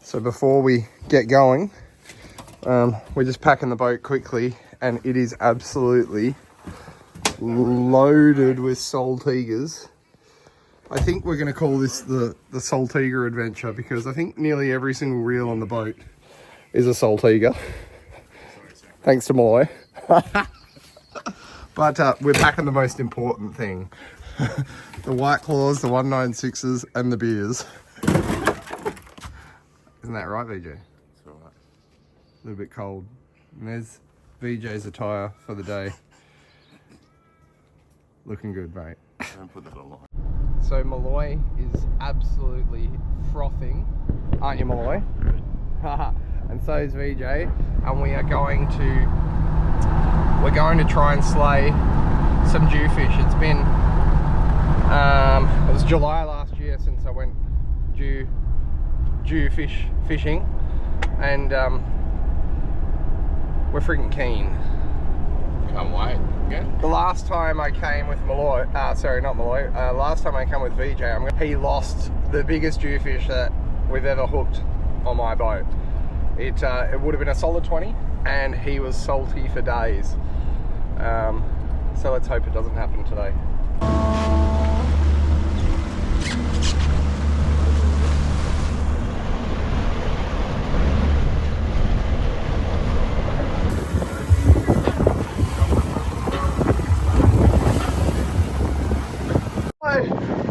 So before we get going, we're just packing the boat quickly, and it is absolutely loaded with Saltigas. I think we're going to call this the Saltiga adventure, because I think nearly every single reel on the boat is a Saltiga. Thanks to Malloy. But we're packing the most important thing. The White Claws, the 196s, and the beers. Isn't that right, VJ? It's alright. A little bit cold. And there's VJ's attire for the day. Looking good, mate. Don't put that on. So Malloy is absolutely frothing, aren't you, Malloy? And so is VJ, and we're going to try and slay some Jewfish. It's been it was July last year since I went Jewfish fishing, and we're freaking keen. Can't wait. Yeah. The last time I came with Malloy, sorry, not Malloy, last time I came with VJ, he lost the biggest Jewfish that we've ever hooked on my boat. It would have been a solid 20, and he was salty for days. So let's hope it doesn't happen today.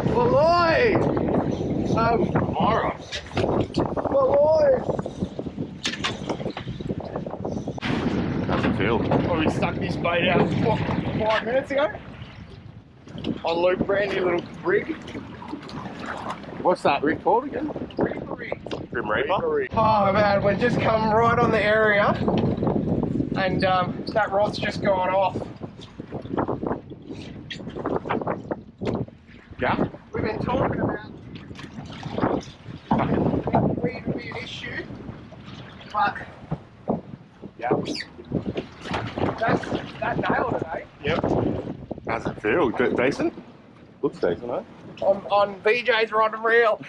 Malloy! Malloy! How's it feel? Probably stuck this bait out 5 minutes ago on Luke Brandy little rig. What's that rig called again? Grim Reaper? Oh man, we've just come right on the area, and that rod's just gone off. Yeah? We've been talking about it would be an issue, but Yeah. that nailed it, eh? Yep. How's it feel? Decent? Looks decent, eh? On VJ's rod and reel.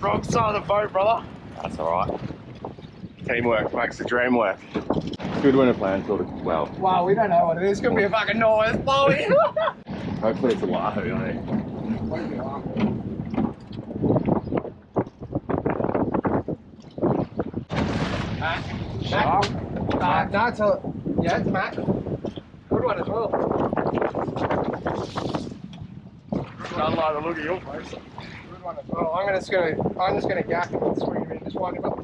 Wrong side of the boat, brother. That's alright. Teamwork makes the dream work. It's good when a plan sort of, well, Wow, we don't know what it is. It's gonna be a fucking noise blowing. hopefully it's a wahoo, eh? Mac? No, it's a, yeah, it's a Mac. Good one as well. Don't like the look of your face. Good one as well. I'm just gonna gaff him and swing him in. Just wind him up.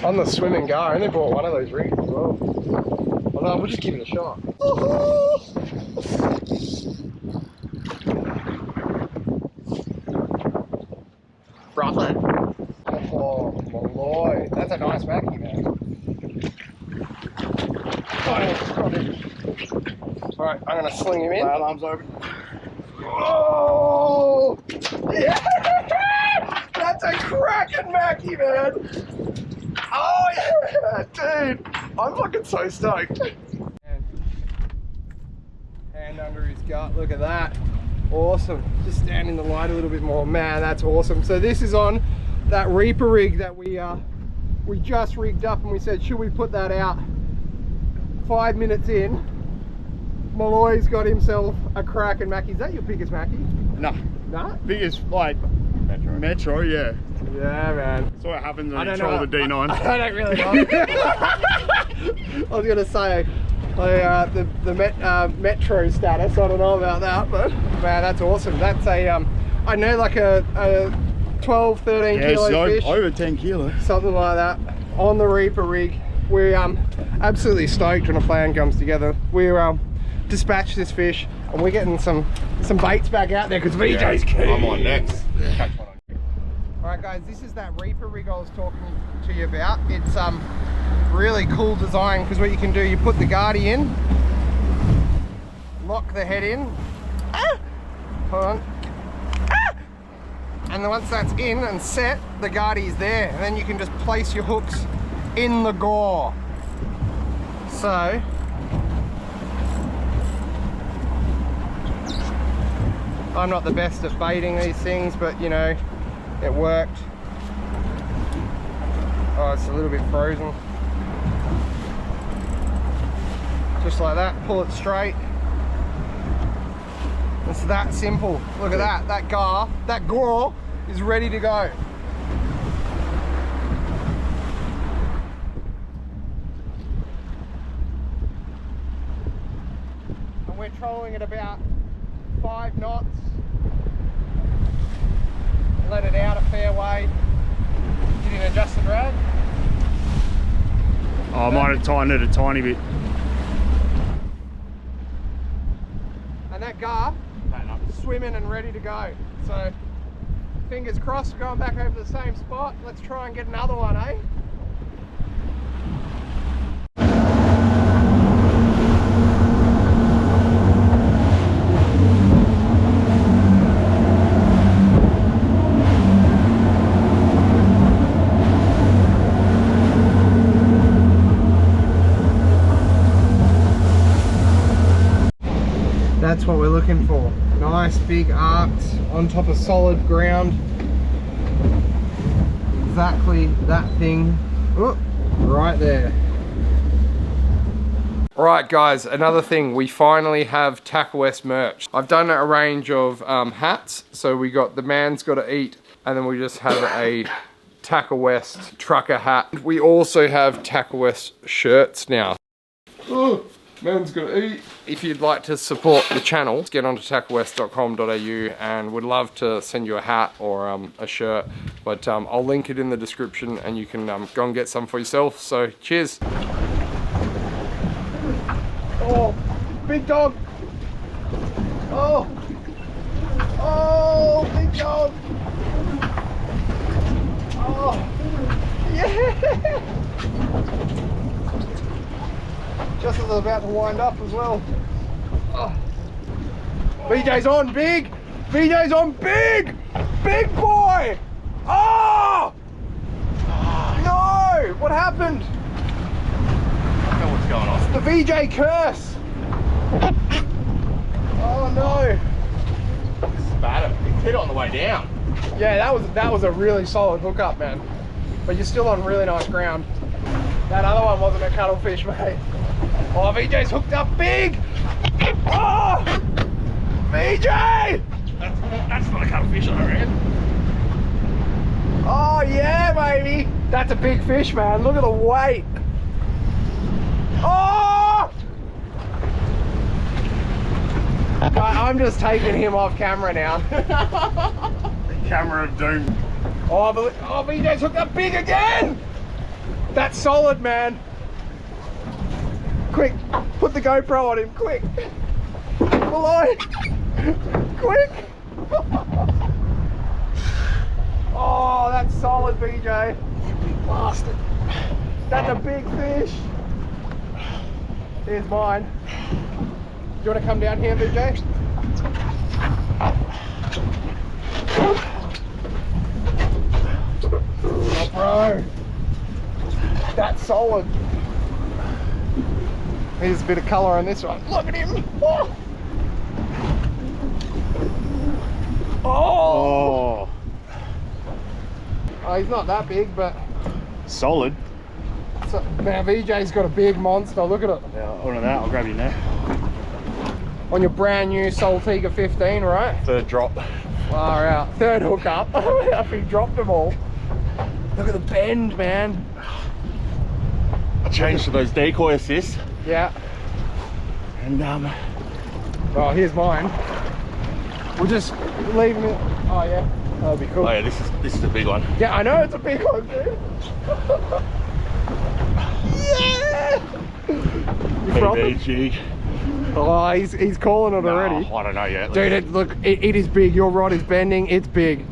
On the swim and go, I only bought one of those rigs as well. Although we'll just give it a shot. Brother. Oh, Malloy. That's a nice Mackie, man. Alright, I'm going to sling him in. Flat arms open. Oh! Yeah! That's a cracking Mackie, man! Oh, yeah! Dude, I'm fucking so stoked. Hand under his gut, look at that. Awesome. Just stand in the light a little bit more. Man, that's awesome. So this is on that Reaper rig that we just rigged up, and we said, should we put that out? 5 minutes in, Malloy's got himself a cracking Mackie. Is that your biggest Mackie? No. No? Biggest, like, Metro, yeah. Yeah, man. That's what happens when I you don't troll know. the D9. I don't really like it. I was gonna say the Metro status. I don't know about that, but man, that's awesome. That's a I know, like a 12, 13 kilo fish, over 10 kilos. something like that, on the Reaper rig. We're absolutely stoked when a plan comes together. We're dispatched this fish, and we're getting some baits back out there because VJ's keen. I'm on next. Catch one on. Alright guys, this is that Reaper rig I was talking to you about. It's really cool design, because what you can do, you put the guardie in, lock the head in, hold on, and then once that's in and set, the guardie's there, and then you can just place your hooks in the gore. So I'm not the best at baiting these things, but you know, it worked. Oh, it's a little bit frozen. Just like that, pull it straight. It's that simple. Look at that, that gore is ready to go. And we're trolling at about 5 knots. Let it out a fair way. You didn't adjust the drag? Oh, I might have tightened it a tiny bit. And that gar, swimming and ready to go. So, fingers crossed, we're going back over the same spot. Let's try and get another one, eh? That's what we're looking for. Nice big arcs on top of solid ground. Exactly that thing. Oh, right there. Right guys, another thing, we finally have Tackle West merch. I've done a range of hats. So we got the man's gotta eat, and then we just have a Tackle West trucker hat. We also have Tackle West shirts now. Oh, man's gotta eat. If you'd like to support the channel, get onto tacklewest.com.au, and would love to send you a hat or a shirt, but I'll link it in the description and you can go and get some for yourself. So cheers. Oh, big dog. Oh, oh, big dog. Oh, yeah. Just as I was about to wind up as well. Oh. VJ's on big! VJ's on big! Big boy! Oh! No! What happened? I don't know what's going on. The VJ curse! Oh no! Spat him. He hit it on the way down. Yeah, that was a really solid hookup, man. But you're still on really nice ground. That other one wasn't a cuttlefish, mate. Oh, VJ's hooked up big! Oh! VJ! That's not a cuttlefish, I reckon. Oh yeah, baby! That's a big fish, man. Look at the weight. Oh! I'm just taking him off camera now. The camera of doom. Oh, VJ's hooked up big again! That's solid, man. Quick, put the GoPro on him, quick. Below. Quick. Oh, that's solid, VJ. You big bastard. That's a big fish. Here's mine. Do you want to come down here, VJ? Oh, bro. That's solid. Here's a bit of colour on this one. Look at him. Oh. Oh. Oh, he's not that big, but Solid. so, now VJ's got a big monster. Look at it. Yeah, on that, I'll grab you now. On your brand new Saltiga 15, right? Third drop. Far out. Third hookup. I think he dropped them all. Look at the bend, man. I changed to those decoy assists. Yeah. And Oh, here's mine. We'll just leave him in. Oh yeah, that'll be cool. oh yeah, this is a big one. Yeah, I know it's a big one, dude. Yeah! You frothing? jig. Oh, he's calling it already. I don't know yet. Dude, look, it is big. Your rod is bending. It's big.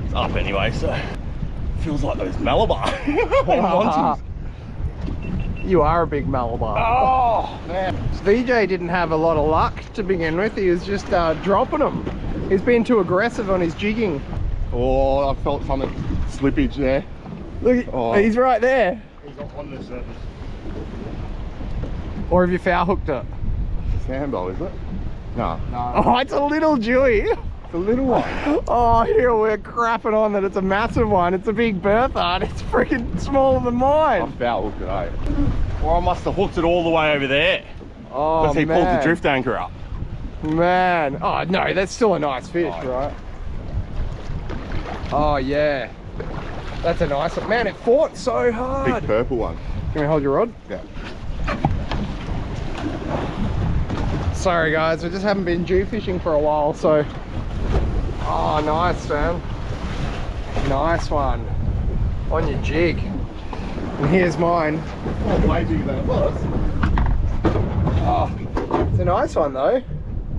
It's up anyway, so feels like those Malabar. You are a big Malabar. Oh man. VJ didn't have a lot of luck to begin with. He was just dropping them. He's been too aggressive on his jigging. Oh, I felt something slippage there. Look, he's right there. He's on the surface. Or have you foul hooked it? Sambo, is it? No. Oh, it's a little Jewy. It's a little one. Oh, here we're crapping on that it's a massive one. It's a big Bertha and it's freaking smaller than mine. I'm foul today. Or I must have hooked it all the way over there. Oh, Because he man. pulled the drift anchor up. Man. Oh, no, that's still a nice fish, Oh, right? Oh, yeah. That's a nice one. Man, it fought so hard. Big purple one. Can we hold your rod? Yeah. Sorry, guys. We just haven't been Jewfishing for a while, so... Oh, nice, man. Nice one. On your jig. And here's mine. Oh, way bigger than it was. Oh, it's a nice one, though.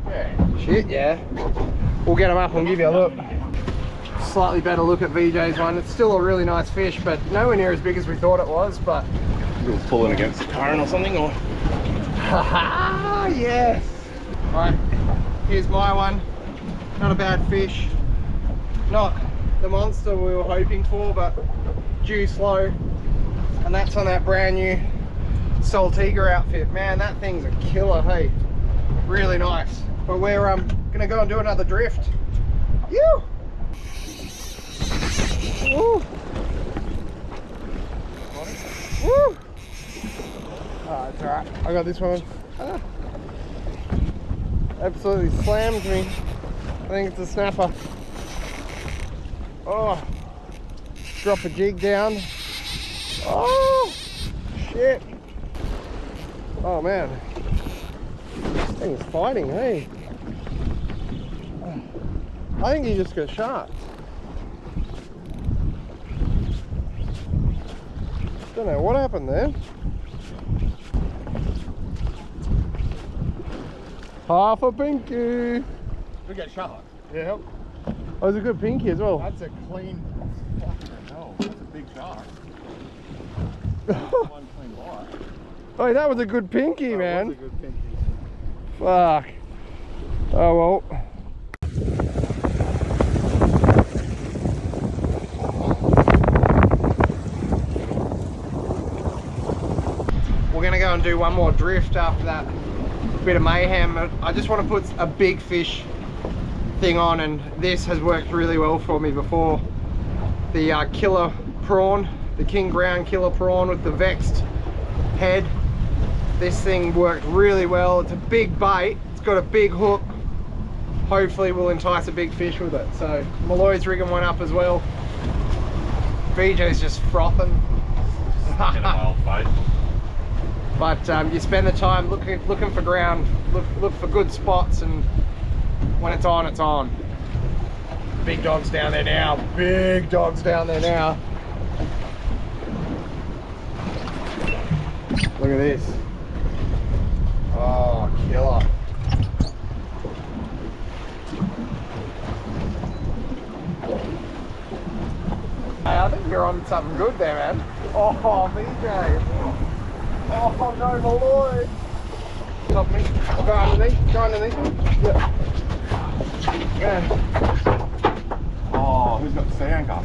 Yeah. Shit, yeah. We'll get them up and give you a look. Slightly better look at VJ's one. It's still a really nice fish, but nowhere near as big as we thought it was, but... It was pulling against the current or something, or... Haha, yes! Right, here's my one. Not a bad fish. Not the monster we were hoping for, but due slow. And that's on that brand new Saltiga outfit. Man, that thing's a killer, hey. Really nice. But we're gonna go and do another drift. Yoo! Woo! Woo! Oh, it's alright. I got this one. Ah. Absolutely slammed me. I think it's a snapper. Oh! Drop a jig down. Oh! Shit! Oh man. This thing's fighting, hey? I think he just got shot. Don't know what happened there. Half a pinky. We get shot. Yeah. That was a good pinky as well. That's a clean. Fucking hell. That's a big shark. One clean bite. Oh, that was a good pinky, man. That was a good pinky. Fuck. Oh well. We're gonna go and do one more drift after that bit of mayhem. I just want to put a big fish thing on, and this has worked really well for me before. The killer prawn, the king brown killer prawn with the vexed head. This thing worked really well. It's a big bait, it's got a big hook. Hopefully we'll entice a big fish with it. So Malloy's rigging one up as well. VJ's just frothing. Get a wild bait. But you spend the time looking for ground, look for good spots, and when it's on, it's on. Big dog's down there now. Big dog's down there now. Look at this. Oh, killer. Hey, I think you're on something good there, man. Oh, VJ. Oh no, my lord! Top me. I'll go underneath. Go underneath. Yeah. Yeah. Oh, who's got the sea anchor?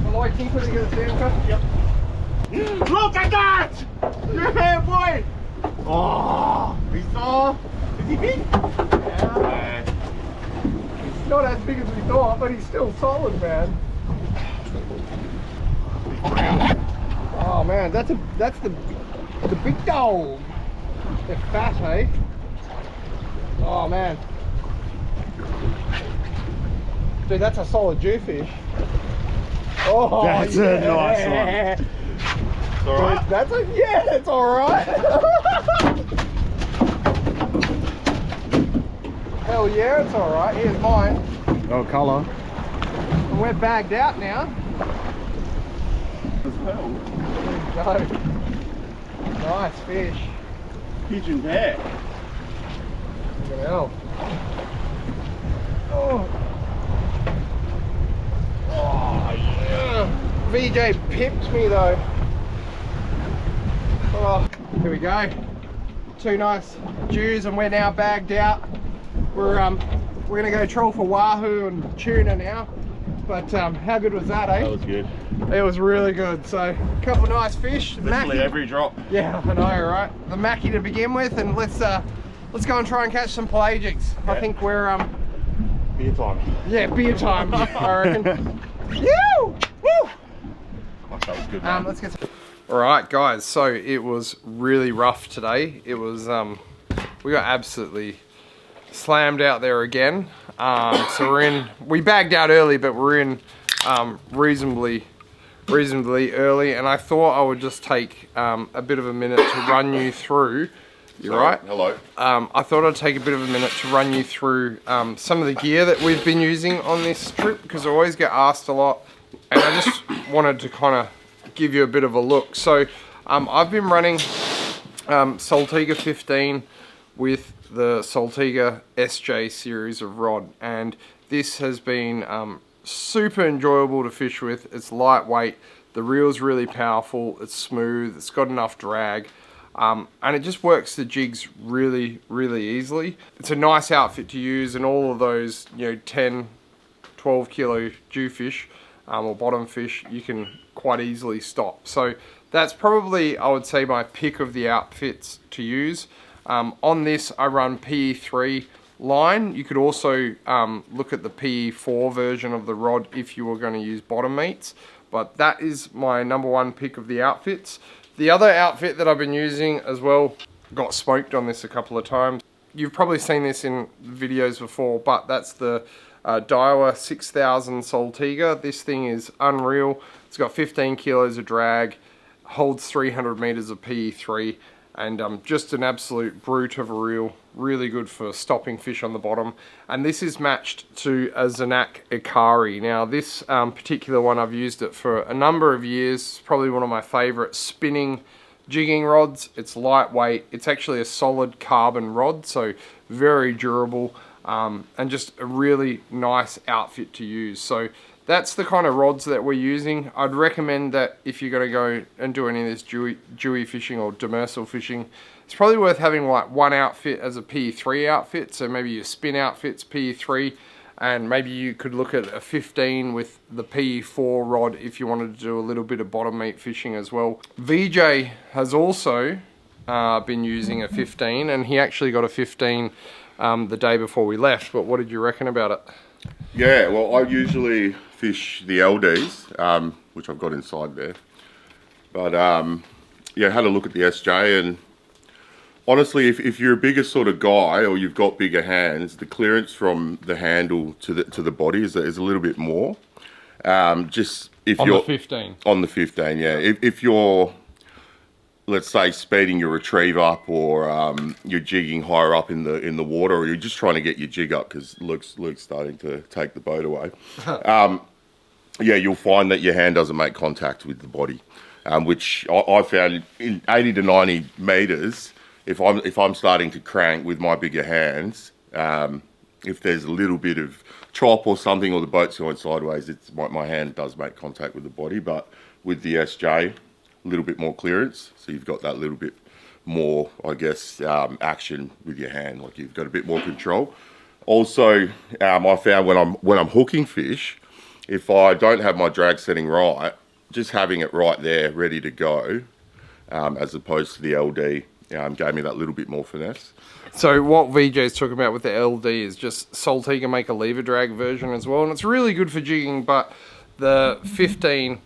Malloy, can you put together the anchor? Yep. Look at that! Yeah, boy! Oh, we saw. Is he big? Yeah. He's not as big as we thought, but he's still solid, man. Oh man, that's the big dog. They're fat, hey? Oh man. Dude, that's a solid Jewfish. Oh, That's yeah. a nice one. It's alright. That's a, yeah, it's alright. Hell yeah, it's alright. Here's mine. Oh, colour. And we're bagged out now. As well. Go. Nice fish. Pigeon bear. Look at hell. Oh. Oh yeah. VJ pipped me though. Oh, here we go. Two nice Jews, and we're now bagged out. We're gonna go troll for wahoo and tuna now. But how good was that, eh? That was good. It was really good. So a couple of nice fish. Literally every drop. Yeah, I know, right? The Mackie to begin with, and let's go and try and catch some pelagics. Yeah. I think we're beer time. Yeah, beer time, I reckon. Woo! Woo! Gosh, that was good, man. Let's get. All right, guys. So it was really rough today. It was we got absolutely slammed out there again. So we bagged out early, but we're in reasonably early, and I thought I would just take a bit of a minute to run you through. You're right. Hello. I thought I'd take a bit of a minute to run you through some of the gear that we've been using on this trip, because I always get asked a lot, and I just wanted to kind of give you a bit of a look. So I've been running Saltiga 15 with the Saltiga SJ series of rod, and this has been super enjoyable to fish with. It's lightweight, the reel's really powerful, it's smooth, it's got enough drag, and it just works the jigs really easily. It's a nice outfit to use, and all of those, you know, 10, 12 kilo Jewfish or bottom fish, you can quite easily stop. So that's probably, I would say, my pick of the outfits to use. On this, I run PE3 line. You could also look at the PE4 version of the rod if you were going to use bottom meats, but that is my #1 pick of the outfits. The other outfit that I've been using as well, got smoked on this a couple of times. You've probably seen this in videos before, but that's the Daiwa 6000 Saltiga. This thing is unreal. It's got 15 kilos of drag, holds 300 meters of PE3, and just an absolute brute of a reel. Really good for stopping fish on the bottom. And this is matched to a Zenaq Ikari. Now this particular one, I've used it for a number of years. It's probably one of my favorite spinning jigging rods. It's lightweight. It's actually a solid carbon rod, so very durable, and just a really nice outfit to use. So that's the kind of rods that we're using. I'd recommend that if you're going to go and do any of this dewy fishing or demersal fishing, it's probably worth having like one outfit as a PE3 outfit. So maybe your spin outfit's PE3, and maybe you could look at a 15 with the PE4 rod if you wanted to do a little bit of bottom meat fishing as well. VJ has also been using a 15, and he actually got a 15 the day before we left. But what did you reckon about it? Yeah, well, I usually fish the LDs, which I've got inside there. But yeah, had a look at the SJ, and honestly, if you're a bigger sort of guy or you've got bigger hands, the clearance from the handle to the body is a little bit more. Just if on you're the 15. On the 15, yeah. If you're, let's say, speeding your retrieve up, or you're jigging higher up in the water, or you're just trying to get your jig up because Luke's starting to take the boat away. Yeah, you'll find that your hand doesn't make contact with the body, which I found in 80 to 90 meters. If I'm starting to crank with my bigger hands, if there's a little bit of chop or something, or the boat's going sideways, my hand does make contact with the body. But with the SJ, a little bit more clearance, so you've got that little bit more, I guess, action with your hand, like you've got a bit more control. Also, I found when I'm hooking fish, if I don't have my drag setting right, just having it right there ready to go, as opposed to the LD, gave me that little bit more finesse. So what VJ is talking about with the LD is just Saltiga make a lever drag version as well, and it's really good for jigging. But the 15,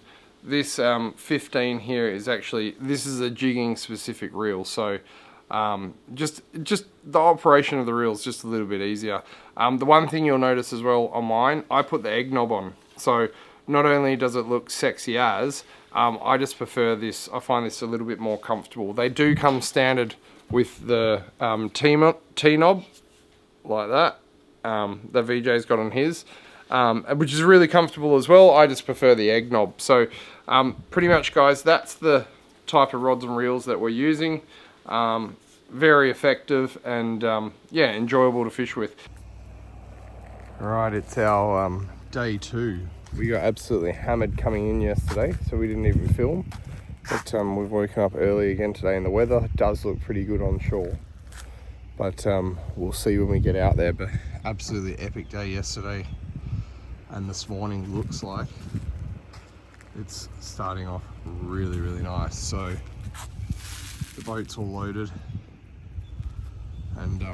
this 15 here is actually, this is a jigging specific reel, so just the operation of the reel is just a little bit easier. The one thing you'll notice as well on mine, I put the egg knob on, so not only does it look sexy as, I just prefer this. I find this a little bit more comfortable. They do come standard with the T-knob like that, that VJ's got on his, which is really comfortable as well. I just prefer the egg knob. So pretty much, guys, that's the type of rods and reels that we're using. Very effective and yeah, enjoyable to fish with. All right, it's our day 2. We got absolutely hammered coming in yesterday, so we didn't even film. But we've woken up early again today, and the weather does look pretty good on shore. But we'll see when we get out there. But absolutely epic day yesterday, and this morning looks like it's starting off really nice. So the boat's all loaded, and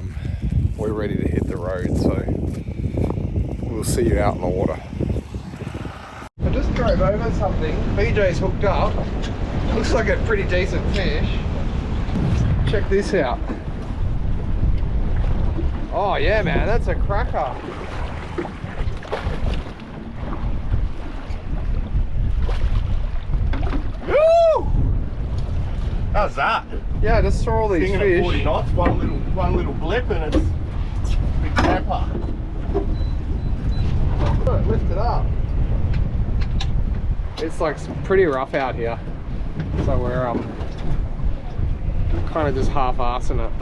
we're ready to hit the road. So we'll see you out in the water. I just drove over something. BJ's hooked up. Looks like a pretty decent fish. Check this out. Oh yeah, man, that's a cracker. Woo! How's that? Yeah, I just saw all these Thinking fish. at 40 knots, one little blip and it's big camper. Look, lift it up. It's like pretty rough out here, so we're kind of just half-assing it.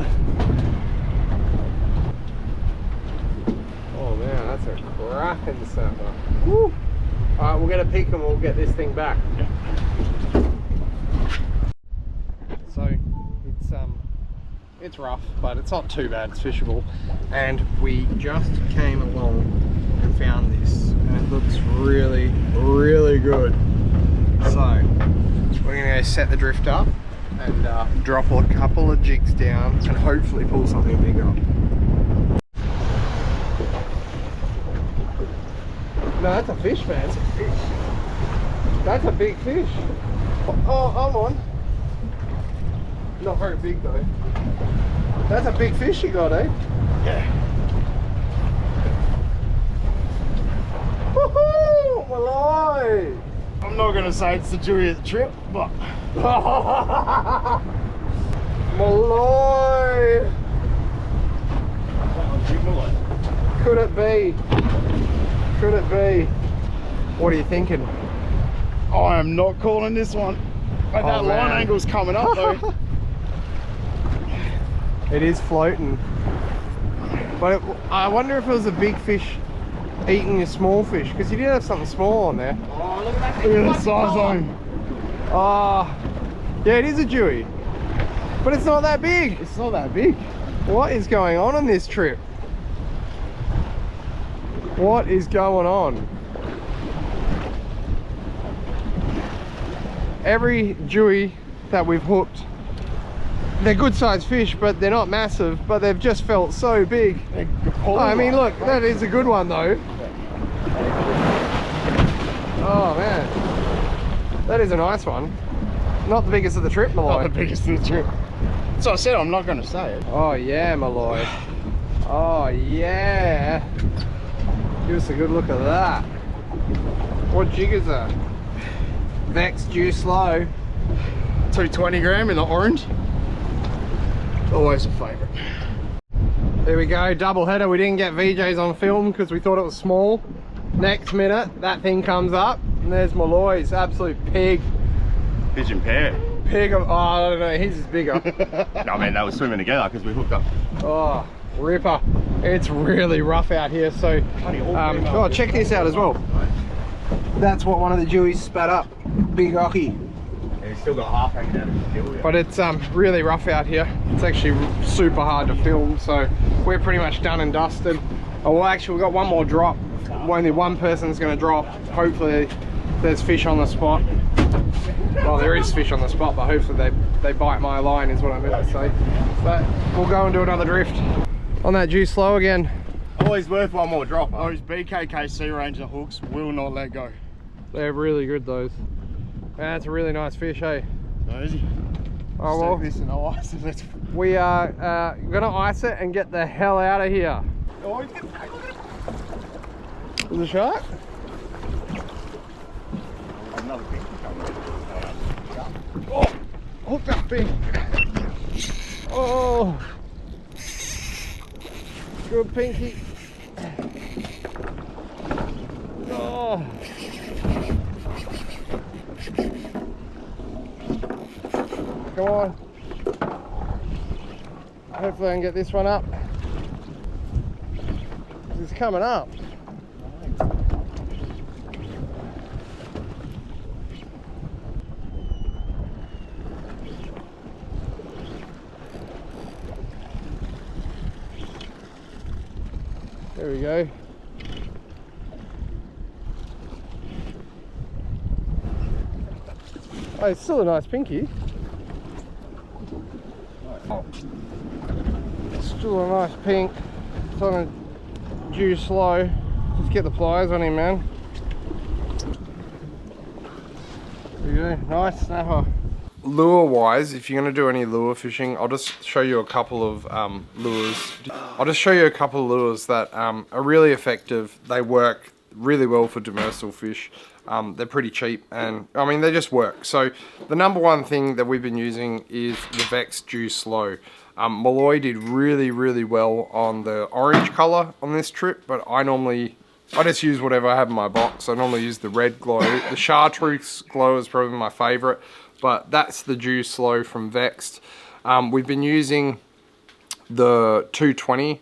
Oh man, that's a cracking snapper. Woo! Alright, we'll get a peek and we'll get this thing back. Yeah. So it's rough, but it's not too bad, it's fishable. And we just came along and found this, and it looks really, really good. So we're gonna go set the drift up and drop a couple of jigs down and hopefully pull something bigger. No, that's a fish, man. It's a fish. That's a big fish. Oh, I'm on. Not very big though. That's a big fish you got, eh? Yeah. Woohoo! Malloy! I'm not going to say it's the Dewey of the trip, but... Malloy! That one's big Malloy. Could it be? Could it be? What are you thinking? I am not calling this one. But that line man. angle's coming up though. It is floating. But I wonder if it was a big fish eating a small fish, because you did have something small on there. Oh, look at that thing. Look at the size on him. Ah, yeah, it is a Dewey. But it's not that big. It's not that big. What is going on this trip? What is going on? Every Dewey that we've hooked, they're good sized fish, but they're not massive, but they've just felt so big. I mean, look, that is a good one though. Oh man, that is a nice one. Not the biggest of the trip, Malloy. Not the biggest of the trip. So I said I'm not going to say it. Oh yeah, Malloy. Oh yeah. Give us a good look at that. What jig is that? Vex Dew Slow. 220 gram in the orange. Always a favourite. There we go, double header. We didn't get VJs on film because we thought it was small. Next minute, that thing comes up and there's Malloy's absolute pig. Pigeon pair. Pig of, oh, I don't know, his is bigger. No, man, they were swimming together because we hooked up. Oh, ripper. It's really rough out here, so oh, check this out as well. That's what one of the Deweys spat up. Big Ocky. Yeah, he's still got half hanging out of his gill. But it's really rough out here. It's actually super hard to film, so we're pretty much done and dusted. Oh well, actually we've got one more drop. Only one person's going to drop. Hopefully there's fish on the spot. Well, there is fish on the spot, but hopefully they bite my line is what I meant to say. But we'll go and do another drift. On that Dew Slow again. Always worth one more drop. Those BKK Sea Ranger hooks will not let go. They're really good, those. That's a really nice fish, hey? So easy. Oh well, this and I'll ice it. Let's... we are gonna ice it and get the hell out of here. Oh, he's getting... Is it a shark? Another pink coming. Oh, hook that thing. Oh, good pinky. Oh. Come on. Hopefully I can get this one up. It's coming up. There we go. Oh, it's still a nice pinky. Oh. Still a nice pink. It's on a Dew Slow. Just get the pliers on him, man. There you go, nice snapper. Lure wise, if you're going to do any lure fishing, I'll just show you a couple of lures. I'll just show you a couple of lures that are really effective. They work really well for demersal fish. They're pretty cheap, and I mean, they just work. So the number one thing that we've been using is the Vex Dew Slow. Malloy did really well on the orange color on this trip, but I just use whatever I have in my box. I normally use the red glow. The chartreuse glow is probably my favorite, but that's the Dew Slow from Vexed. We've been using the 220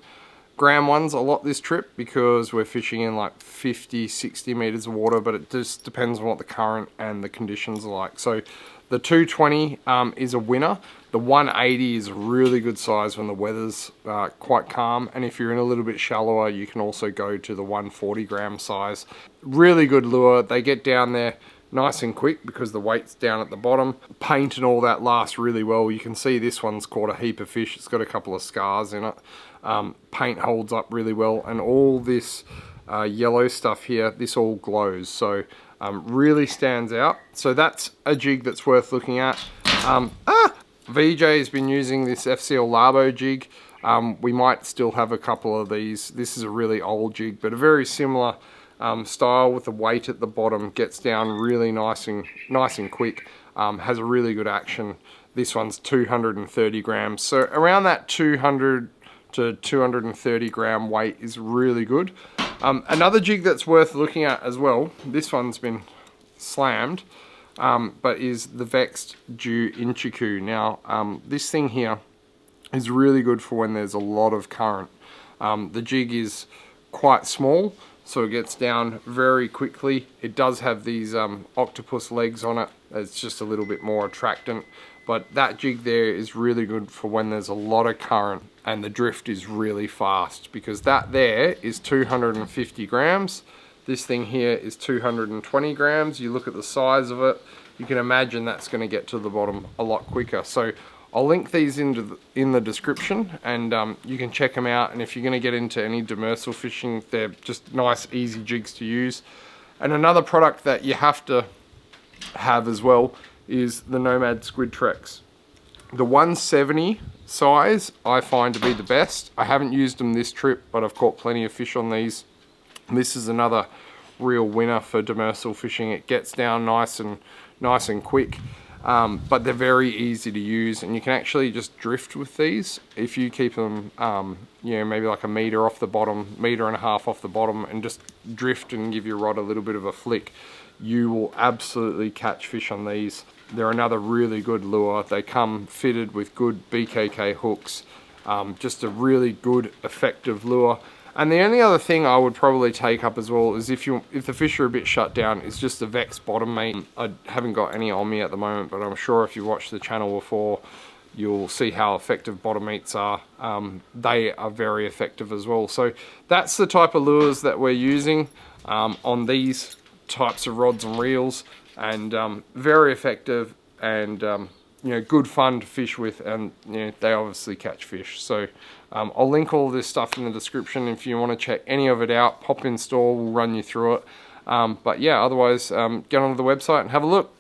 gram ones a lot this trip because we're fishing in like 50-60 meters of water, but it just depends on what the current and the conditions are like. So the 220 is a winner. The 180 is a really good size when the weather's quite calm, and if you're in a little bit shallower, you can also go to the 140 gram size. Really good lure. They get down there nice and quick because the weight's down at the bottom. Paint and all that lasts really well. You can see this one's caught a heap of fish. It's got a couple of scars in it. Paint holds up really well, and all this yellow stuff here, this all glows, so really stands out. So that's a jig that's worth looking at. VJ has been using this FCL Labo jig. We might still have a couple of these. This is a really old jig, but a very similar style with the weight at the bottom, gets down really nice and quick, has a really good action. This one's 230 grams, so around that 200 to 230 gram weight is really good. Another jig that's worth looking at as well, this one's been slammed, but is the Vexed Dew Inchiku. Now this thing here is really good for when there's a lot of current. The jig is quite small, so it gets down very quickly. It does have these octopus legs on it. It's just a little bit more attractant, but that jig there is really good for when there's a lot of current and the drift is really fast, because that there is 250 grams. This thing here is 220 grams. You look at the size of it, you can imagine that's going to get to the bottom a lot quicker. So I'll link these in the description, and you can check them out. And if you're going to get into any demersal fishing, they're just nice, easy jigs to use. And another product that you have to have as well is the Nomad Squid Trex. The 170 size I find to be the best. I haven't used them this trip, but I've caught plenty of fish on these. This is another real winner for demersal fishing. It gets down nice and quick. But they're very easy to use, and you can actually just drift with these if you keep them you know, maybe like a meter off the bottom, meter and a half off the bottom, and just drift and give your rod a little bit of a flick. You will absolutely catch fish on these. They're another really good lure. They come fitted with good BKK hooks. Just a really good, effective lure. And the only other thing I would probably take up as well is if the fish are a bit shut down, is just the Vex bottom mate. I haven't got any on me at the moment, but I'm sure if you watched the channel before, you'll see how effective bottom meats are. They are very effective as well. So that's the type of lures that we're using on these types of rods and reels, and very effective, and you know, good fun to fish with, and you know, they obviously catch fish. So I'll link all this stuff in the description. If you want to check any of it out, pop in store, we'll run you through it. But yeah, otherwise get onto the website and have a look.